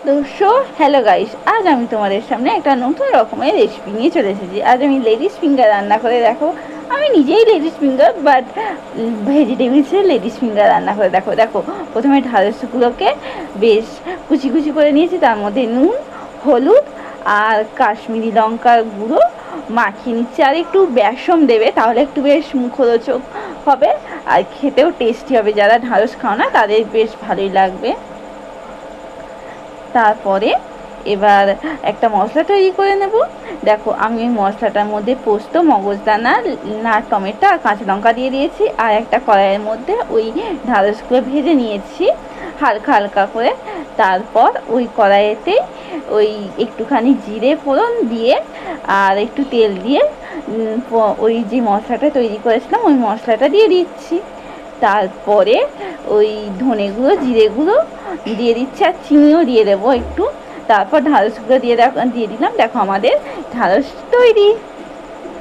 তো hello guys, আজ আমি তোমাদের সামনে একটা নতুন রকমের রেসিপি নিয়ে চলে এসেছি। আজ আমি লেডিস ফিঙ্গার রান্না করে দেখো। আমি নিজেই লেডিস ফিঙ্গার, বাট ভেজিটেবলসের লেডিস ফিঙ্গার রান্না করে দেখো। দেখো, প্রথমে ঢ্যাঁড়সগুলোকে বেশ কুচি কুচি করে নিয়েছি, তার মধ্যে নুন, হলুদ আর কাশ্মীরি লঙ্কার গুঁড়ো মাখিয়ে নিচ্ছি। আর একটু বেসন দেবে, তাহলে একটু বেশ মুখরোচক হবে আর খেতেও টেস্টি হবে। যারা ঢ্যাঁড়স খাও না তাদের বেশ ভালোই লাগবে। তারপরে এবার একটা মশলা তৈরি করে নেব। দেখো, আমি ওই মশলাটার মধ্যে পোস্ত, মগজদানা, টমেটো আর কাঁচা লঙ্কা দিয়ে দিয়েছি। আর একটা কড়াইয়ের মধ্যে ওই ঢ্যাঁড়সগুলো ভেজে নিয়েছি হালকা হালকা করে। তারপর ওই কড়াইতে ওই একটুখানি জিরে ফোড়ন দিয়ে আর একটু তেল দিয়ে ওই যে মশলাটা তৈরি করেছিলাম ওই মশলাটা দিয়ে দিচ্ছি। তারপরে ওই ধনে গুঁড়ো, জিরে গুঁড়ো দিয়ে দিচ্ছি আর চিনিও দিয়ে দেবো একটু। তারপর ঢ্যাঁড়সগুলো দিয়ে দিলাম। দেখো, আমাদের ঢ্যাঁড়স তৈরি।